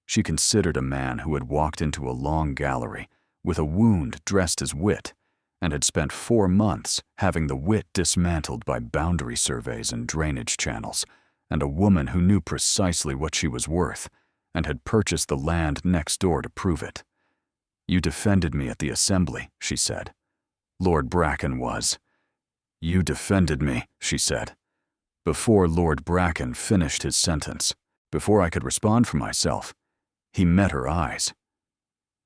She considered a man who had walked into a long gallery with a wound dressed as wit and had spent 4 months having the wit dismantled by boundary surveys and drainage channels, and a woman who knew precisely what she was worth and had purchased the land next door to prove it. "You defended me at the assembly," she said. "Lord Bracken was." "You defended me," she said. Before Lord Bracken finished his sentence, before I could respond for myself, he met her eyes.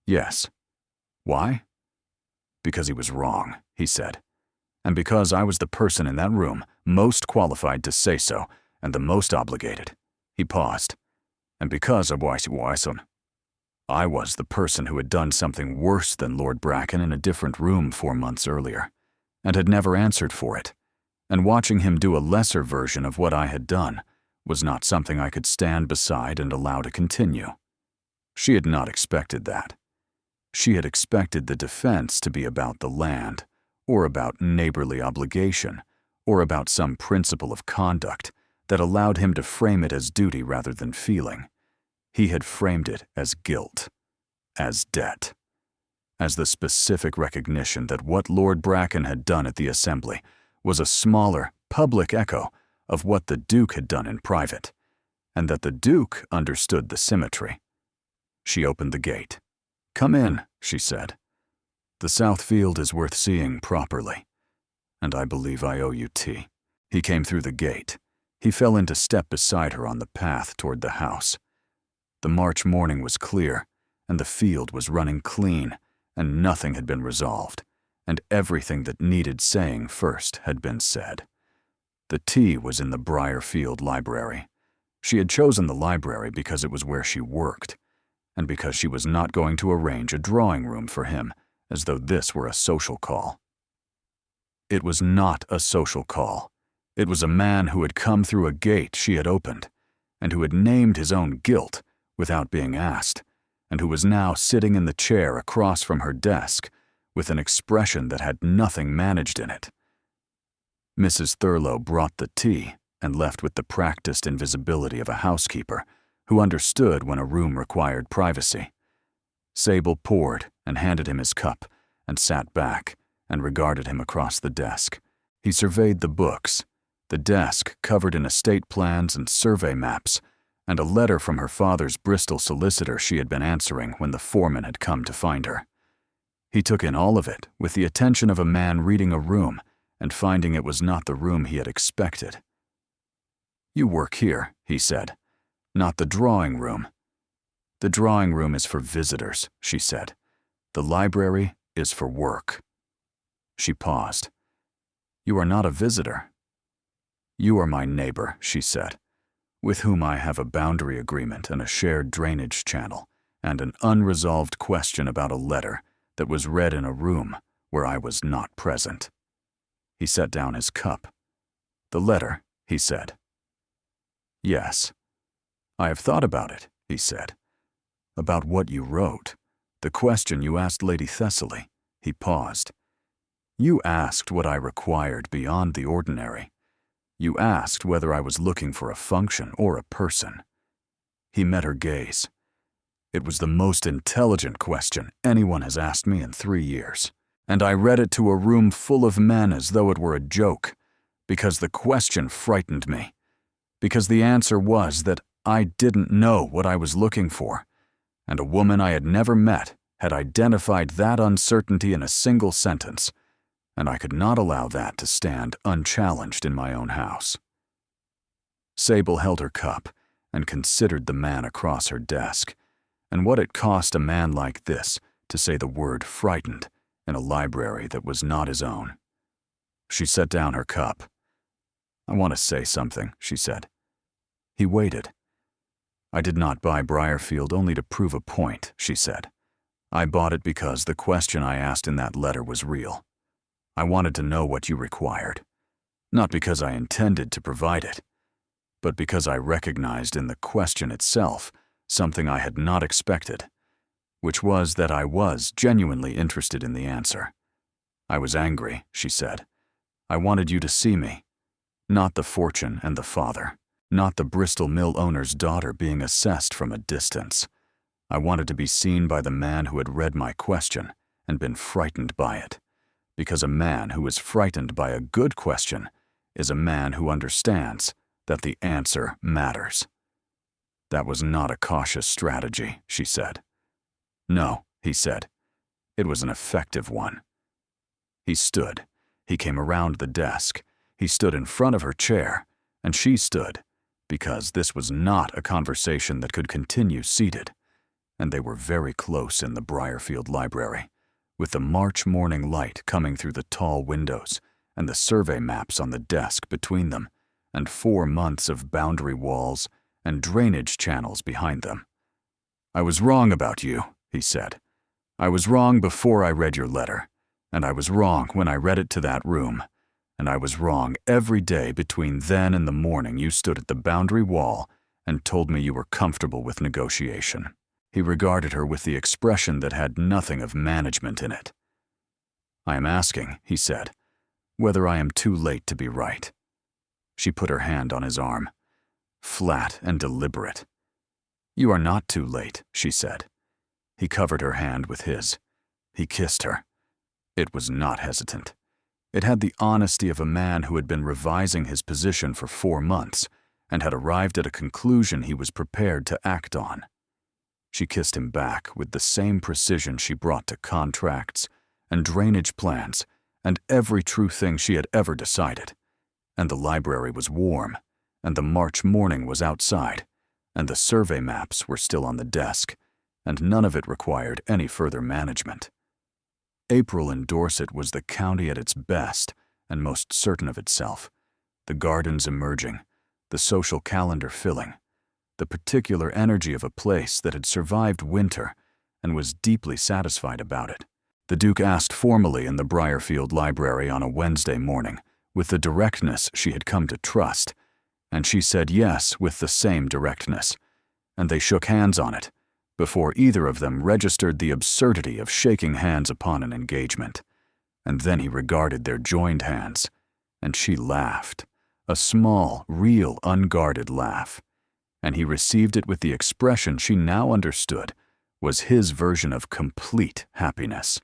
"Yes." "Why?" "Because he was wrong," he said. "And because I was the person in that room most qualified to say so, and the most obligated." He paused. "And because I was the person who had done something worse than Lord Bracken in a different room 4 months earlier, and had never answered for it, and watching him do a lesser version of what I had done was not something I could stand beside and allow to continue." She had not expected that. She had expected the defense to be about the land, or about neighborly obligation, or about some principle of conduct that allowed him to frame it as duty rather than feeling. He had framed it as guilt, as debt, as the specific recognition that what Lord Bracken had done at the assembly was a smaller, public echo of what the Duke had done in private, and that the Duke understood the symmetry. She opened the gate. "Come in," she said. "The South Field is worth seeing properly, and I believe I owe you tea." He came through the gate. He fell into step beside her on the path toward the house. The March morning was clear, and the field was running clean, and nothing had been resolved, and everything that needed saying first had been said. The tea was in the Briarfield library. She had chosen the library because it was where she worked, and because she was not going to arrange a drawing room for him as though this were a social call. It was not a social call. It was a man who had come through a gate she had opened, and who had named his own guilt without being asked, and who was now sitting in the chair across from her desk with an expression that had nothing managed in it. Mrs. Thurlow brought the tea and left with the practiced invisibility of a housekeeper who understood when a room required privacy. Sable poured and handed him his cup and sat back and regarded him across the desk. He surveyed the books, the desk covered in estate plans and survey maps, and a letter from her father's Bristol solicitor she had been answering when the foreman had come to find her. He took in all of it with the attention of a man reading a room and finding it was not the room he had expected. "You work here," he said, "not the drawing room." "The drawing room is for visitors," she said. "The library is for work." She paused. "You are not a visitor." "You are my neighbor," she said, "with whom I have a boundary agreement and a shared drainage channel, and an unresolved question about a letter that was read in a room where I was not present." He set down his cup. "The letter," he said. "Yes. I have thought about it," he said. "About what you wrote. The question you asked Lady Thessaly." He paused. "You asked what I required beyond the ordinary. You asked whether I was looking for a function or a person." He met her gaze. "It was the most intelligent question anyone has asked me in 3 years. And I read it to a room full of men as though it were a joke, because the question frightened me. Because the answer was that I didn't know what I was looking for, and a woman I had never met had identified that uncertainty in a single sentence, and I could not allow that to stand unchallenged in my own house." Sable held her cup and considered the man across her desk, and what it cost a man like this to say the word frightened in a library that was not his own. She set down her cup. "I want to say something," she said. He waited. "I did not buy Briarfield only to prove a point," she said. "I bought it because the question I asked in that letter was real. I wanted to know what you required. Not because I intended to provide it, but because I recognized in the question itself something I had not expected, which was that I was genuinely interested in the answer. I was angry," she said. "I wanted you to see me. Not the fortune and the father. Not the Bristol mill owner's daughter being assessed from a distance. I wanted to be seen by the man who had read my question and been frightened by it, because a man who is frightened by a good question is a man who understands that the answer matters." "That was not a cautious strategy," she said. "No," he said. "It was an effective one." He stood. He came around the desk. He stood in front of her chair, and she stood, because this was not a conversation that could continue seated, and they were very close in the Briarfield library, with the March morning light coming through the tall windows and the survey maps on the desk between them, and 4 months of boundary walls and drainage channels behind them. "I was wrong about you," he said. "I was wrong before I read your letter, and I was wrong when I read it to that room, and I was wrong every day between then and the morning you stood at the boundary wall and told me you were comfortable with negotiation." He regarded her with the expression that had nothing of management in it. "I am asking," he said, "whether I am too late to be right." She put her hand on his arm, flat and deliberate. "You are not too late," she said. He covered her hand with his. He kissed her. It was not hesitant. It had the honesty of a man who had been revising his position for 4 months and had arrived at a conclusion he was prepared to act on. She kissed him back with the same precision she brought to contracts and drainage plans and every true thing she had ever decided. And the library was warm, and the March morning was outside, and the survey maps were still on the desk, and none of it required any further management. April in Dorset was the county at its best and most certain of itself, the gardens emerging, the social calendar filling, the particular energy of a place that had survived winter and was deeply satisfied about it. The Duke asked formally in the Briarfield library on a Wednesday morning, with the directness she had come to trust, and she said yes with the same directness, and they shook hands on it, before either of them registered the absurdity of shaking hands upon an engagement. And then he regarded their joined hands, and she laughed, a small, real, unguarded laugh, and he received it with the expression she now understood was his version of complete happiness.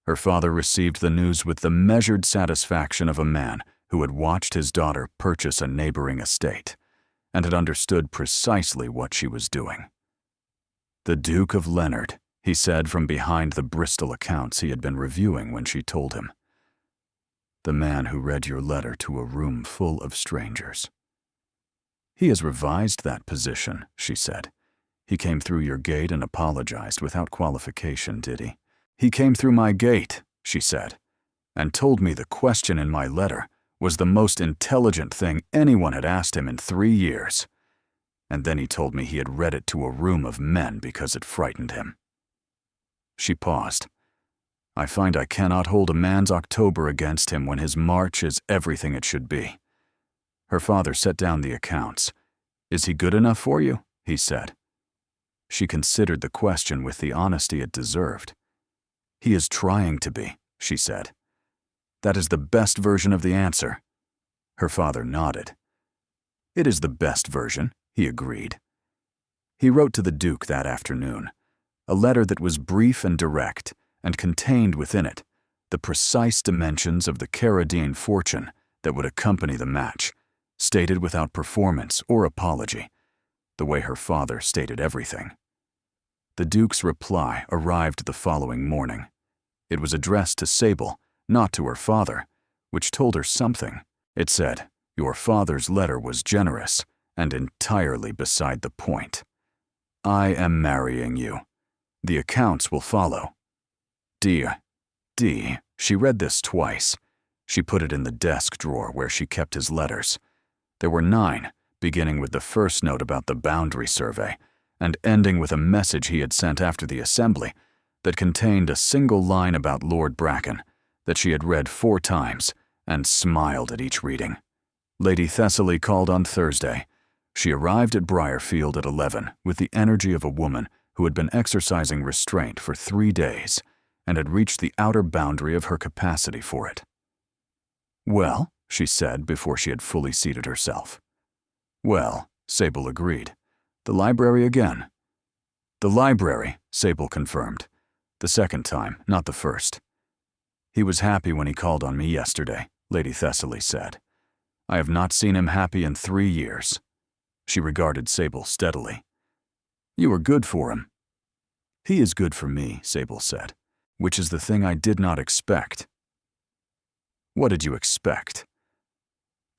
Her father received the news with the measured satisfaction of a man who had watched his daughter purchase a neighboring estate, and had understood precisely what she was doing. "The Duke of Leonard," he said from behind the Bristol accounts he had been reviewing when she told him. The man who read your letter to a room full of strangers. He has revised that position, she said. He came through your gate and apologized without qualification, did he? He came through my gate, she said, and told me the question in my letter was the most intelligent thing anyone had asked him in 3 years. And then he told me he had read it to a room of men because it frightened him. She paused. I find I cannot hold a man's October against him when his March is everything it should be. Her father set down the accounts. Is he good enough for you? He said. She considered the question with the honesty it deserved. He is trying to be, she said. That is the best version of the answer. Her father nodded. It is the best version, he agreed. He wrote to the Duke that afternoon, a letter that was brief and direct, and contained within it the precise dimensions of the Carradine fortune that would accompany the match, stated without performance or apology, the way her father stated everything. The Duke's reply arrived the following morning. It was addressed to Sable, not to her father, which told her something. It said, "Your father's letter was generous and entirely beside the point. I am marrying you. The accounts will follow. Dear, D." She read this twice. She put it in the desk drawer where she kept his letters. There were 9, beginning with the first note about the boundary survey, and ending with a message he had sent after the assembly that contained a single line about Lord Bracken that she had read 4 times and smiled at each reading. Lady Thessaly called on Thursday. She arrived at Briarfield at 11 with the energy of a woman who had been exercising restraint for 3 days and had reached the outer boundary of her capacity for it. "Well," she said before she had fully seated herself. "Well," Sable agreed. "The library again." "The library," Sable confirmed. "The second time, not the first." "He was happy when he called on me yesterday," Lady Thessaly said. "I have not seen him happy in 3 years." She regarded Sable steadily. "You are good for him." "He is good for me," Sable said, "which is the thing I did not expect." "What did you expect?"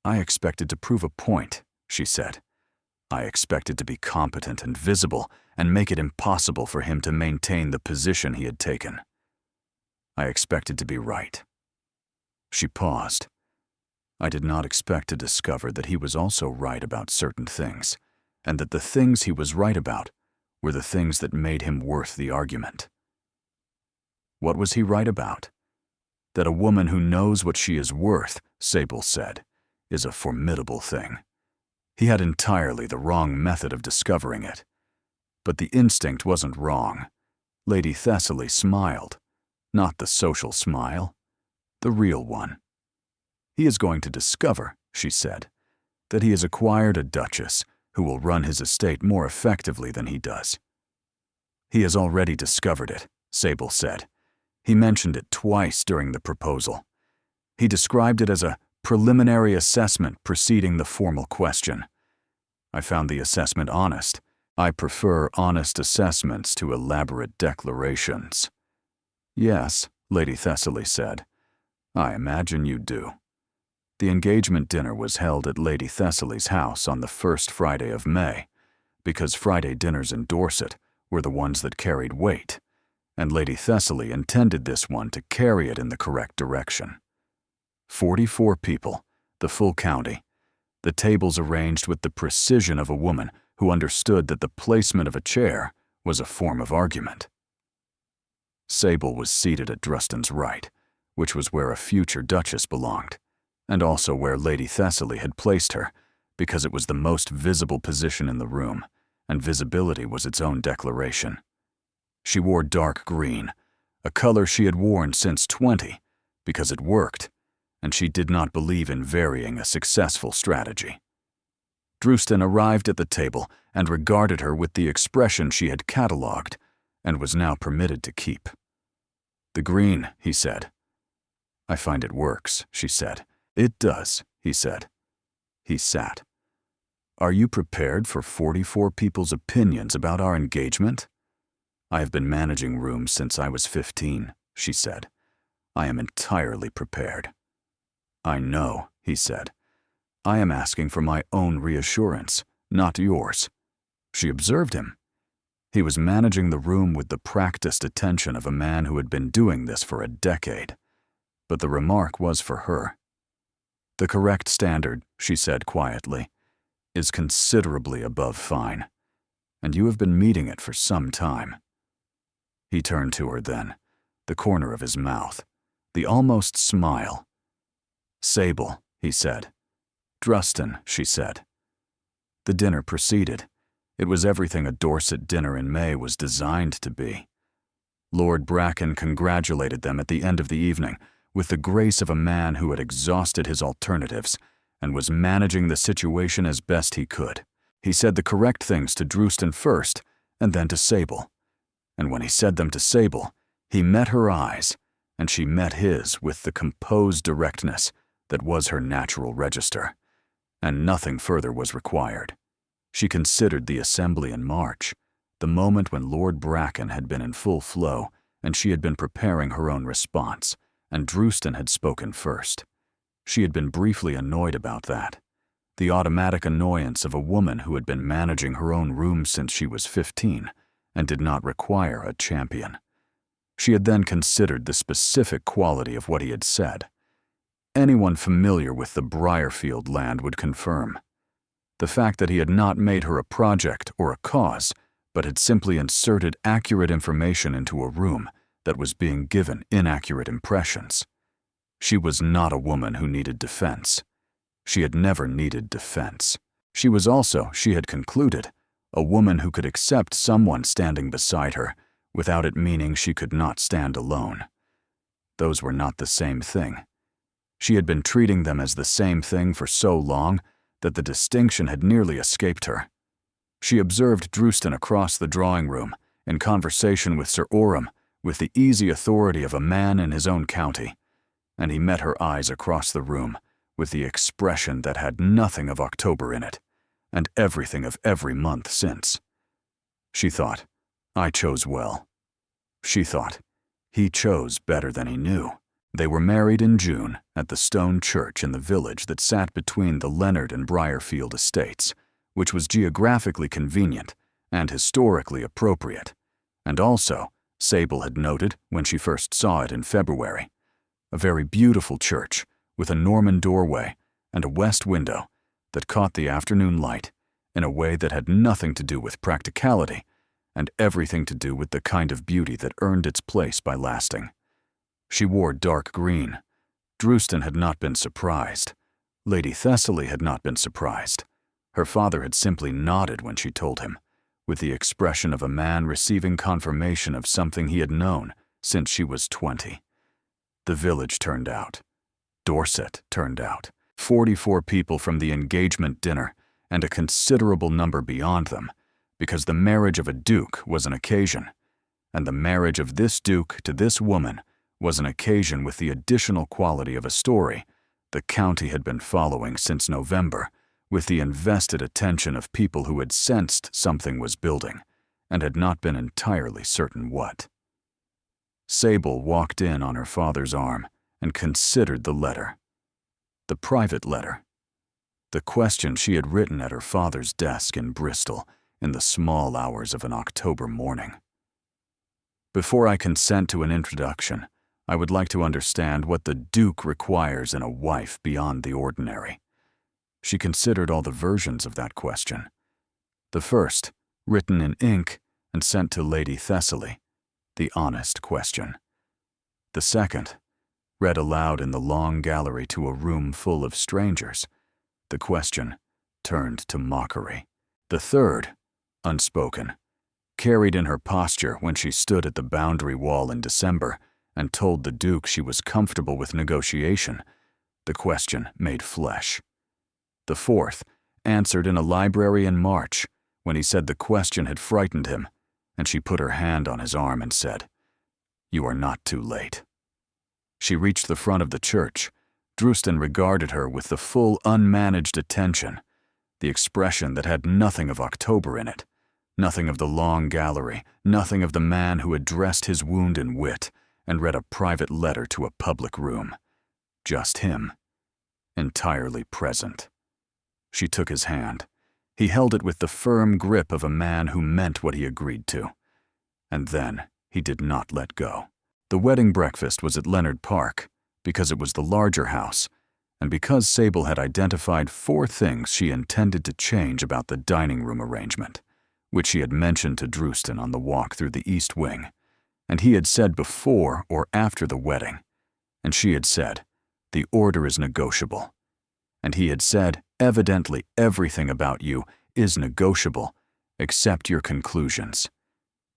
"I expected to prove a point," she said. "I expected to be competent and visible and make it impossible for him to maintain the position he had taken. I expected to be right." She paused. "I did not expect to discover that he was also right about certain things, and that the things he was right about were the things that made him worth the argument." "What was he right about?" "That a woman who knows what she is worth," Sable said, "is a formidable thing. He had entirely the wrong method of discovering it. But the instinct wasn't wrong." Lady Thessaly smiled. Not the social smile, the real one. "He is going to discover," she said, "that he has acquired a duchess who will run his estate more effectively than he does." "He has already discovered it," Sable said. "He mentioned it twice during the proposal. He described it as a preliminary assessment preceding the formal question. I found the assessment honest. I prefer honest assessments to elaborate declarations." "Yes," Lady Thessaly said. "I imagine you do." The engagement dinner was held at Lady Thessaly's house on the first Friday of May, because Friday dinners in Dorset were the ones that carried weight, and Lady Thessaly intended this one to carry it in the correct direction. 44 people, the full county, the tables arranged with the precision of a woman who understood that the placement of a chair was a form of argument. Sable was seated at Druston's right, which was where a future duchess belonged, and also where Lady Thessaly had placed her, because it was the most visible position in the room, and visibility was its own declaration. She wore dark green, a color she had worn since 20, because it worked, and she did not believe in varying a successful strategy. Druston arrived at the table and regarded her with the expression she had catalogued and was now permitted to keep. "The green," he said. "I find it works," she said. "It does," he said. He sat. "Are you prepared for 44 people's opinions about our engagement?" "I have been managing rooms since I was 15, she said. "I am entirely prepared." "I know," he said. "I am asking for my own reassurance, not yours." She observed him. He was managing the room with the practiced attention of a man who had been doing this for a decade. But the remark was for her. "The correct standard," she said quietly, "is considerably above fine, and you have been meeting it for some time." He turned to her then, the corner of his mouth, the almost smile. "Sable," he said. "Druston," she said. The dinner proceeded. It was everything a Dorset dinner in May was designed to be. Lord Bracken congratulated them at the end of the evening with the grace of a man who had exhausted his alternatives and was managing the situation as best he could. He said the correct things to Druston first and then to Sable. And when he said them to Sable, he met her eyes, and she met his with the composed directness that was her natural register, and nothing further was required. She considered the assembly in March, the moment when Lord Bracken had been in full flow and she had been preparing her own response, and Druston had spoken first. She had been briefly annoyed about that. The automatic annoyance of a woman who had been managing her own room since she was 15 and did not require a champion. She had then considered the specific quality of what he had said. Anyone familiar with the Briarfield land would confirm. The fact that he had not made her a project or a cause, but had simply inserted accurate information into a room that was being given inaccurate impressions. She was not a woman who needed defense. She had never needed defense. She was also, she had concluded, a woman who could accept someone standing beside her without it meaning she could not stand alone. Those were not the same thing. She had been treating them as the same thing for so long that the distinction had nearly escaped her. She observed Druston across the drawing room, in conversation with Sir Oram, with the easy authority of a man in his own county, and he met her eyes across the room with the expression that had nothing of October in it, and everything of every month since. She thought, I chose well. She thought, he chose better than he knew. They were married in June at the stone church in the village that sat between the Leonard and Briarfield estates, which was geographically convenient and historically appropriate, and also, Sable had noted when she first saw it in February, a very beautiful church with a Norman doorway and a west window that caught the afternoon light in a way that had nothing to do with practicality and everything to do with the kind of beauty that earned its place by lasting. She wore dark green. Druston had not been surprised. Lady Thessaly had not been surprised. Her father had simply nodded when she told him, with the expression of a man receiving confirmation of something he had known since she was 20. The village turned out. Dorset turned out. 44 people from the engagement dinner, and a considerable number beyond them, because the marriage of a duke was an occasion, and the marriage of this duke to this woman was an occasion with the additional quality of a story the county had been following since November, with the invested attention of people who had sensed something was building and had not been entirely certain what. Sable walked in on her father's arm and considered the letter. The private letter. The question she had written at her father's desk in Bristol in the small hours of an October morning. Before I consent to an introduction, I would like to understand what the Duke requires in a wife beyond the ordinary. She considered all the versions of that question. The first, written in ink and sent to Lady Thessaly, the honest question. The second, read aloud in the long gallery to a room full of strangers, the question turned to mockery. The third, unspoken, carried in her posture when she stood at the boundary wall in December and told the Duke she was comfortable with negotiation, the question made flesh. The fourth, answered in a library in March, when he said the question had frightened him, and she put her hand on his arm and said, "You are not too late." She reached the front of the church. Druston regarded her with the full unmanaged attention, the expression that had nothing of October in it, nothing of the long gallery, nothing of the man who had dressed his wound in wit and read a private letter to a public room. Just him. entirely present. She took his hand. He held it with the firm grip of a man who meant what he agreed to. And then he did not let go. The wedding breakfast was at Leonard Park, because it was the larger house, and because Sable had identified 4 things she intended to change about the dining room arrangement, which she had mentioned to Drewston on the walk through the East Wing, and he had said before or after the wedding, and she had said, "The order is negotiable," and he had said, "Evidently everything about you is negotiable, except your conclusions,"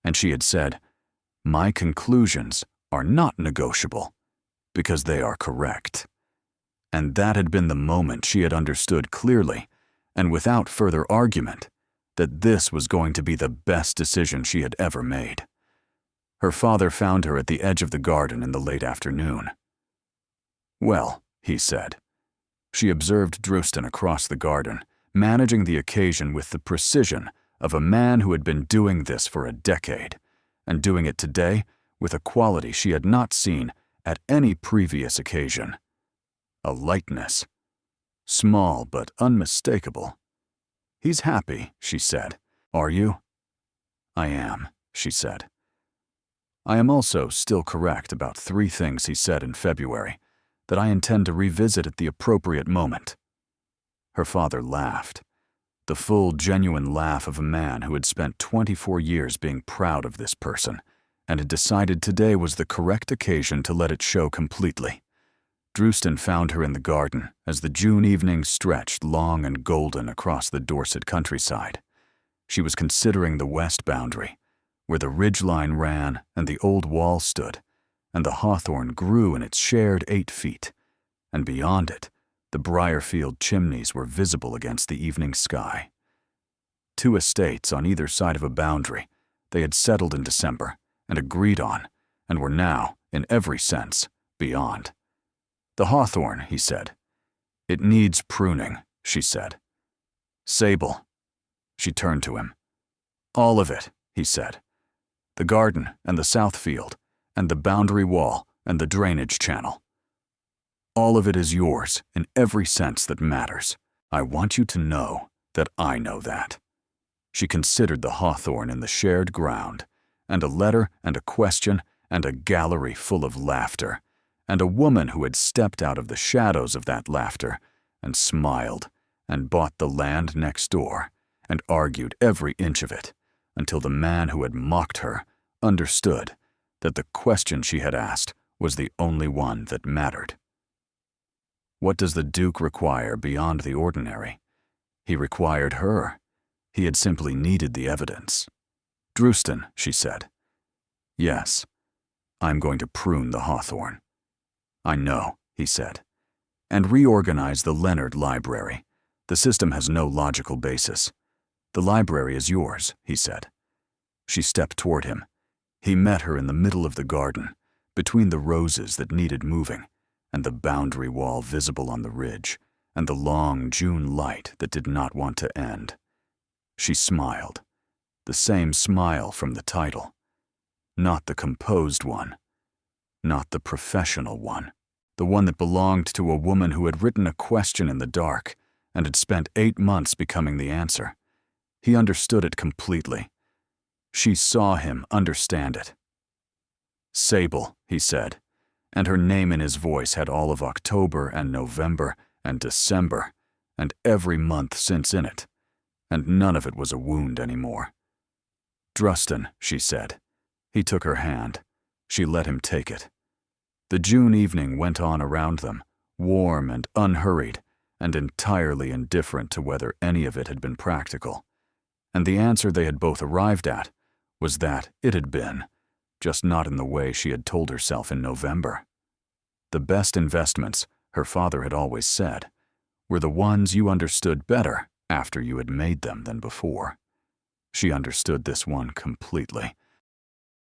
and she had said, "My conclusions are not negotiable, because they are correct." And that had been the moment she had understood clearly, and without further argument, that this was going to be the best decision she had ever made. Her father found her at the edge of the garden in the late afternoon. "Well," he said. She observed Drewston across the garden, managing the occasion with the precision of a man who had been doing this for a decade, and doing it today with a quality she had not seen at any previous occasion. A lightness. Small but unmistakable. "He's happy," she said. "Are you?" "I am," she said. "I am also still correct about 3 things he said in February that I intend to revisit at the appropriate moment." Her father laughed. The full, genuine laugh of a man who had spent 24 years being proud of this person, and had decided today was the correct occasion to let it show completely. Drewston found her in the garden as the June evening stretched long and golden across the Dorset countryside. She was considering the west boundary, where the ridgeline ran and the old wall stood, and the hawthorn grew in its shared 8 feet, and beyond it, the Briarfield chimneys were visible against the evening sky. 2 estates on either side of a boundary they had settled in December and agreed on, and were now, in every sense, beyond. "The hawthorn," he said. "It needs pruning," she said. "Sable." She turned to him. "All of it," he said. "The garden and the south field, and the boundary wall and the drainage channel. All of it is yours in every sense that matters. I want you to know that I know that." She considered the hawthorn in the shared ground, and a letter and a question and a gallery full of laughter, and a woman who had stepped out of the shadows of that laughter and smiled and bought the land next door and argued every inch of it until the man who had mocked her understood that the question she had asked was the only one that mattered. What does the Duke require beyond the ordinary? He required her. He had simply needed the evidence. "Drewston," she said. "Yes, I'm going to prune the hawthorn." "I know," he said. "And reorganize the Leonard Library. The system has no logical basis. The library is yours," he said. She stepped toward him. He met her in the middle of the garden, between the roses that needed moving, and the boundary wall visible on the ridge, and the long June light that did not want to end. She smiled, the same smile from the title. Not the composed one, not the professional one, the one that belonged to a woman who had written a question in the dark and had spent 8 months becoming the answer. He understood it completely. She saw him understand it. "Sable," he said, and her name in his voice had all of October and November and December and every month since in it, and none of it was a wound anymore. "Drewston," she said. He took her hand. She let him take it. The June evening went on around them, warm and unhurried, and entirely indifferent to whether any of it had been practical. And the answer they had both arrived at was that it had been, just not in the way she had told herself in November. The best investments, her father had always said, were the ones you understood better after you had made them than before. She understood this one completely,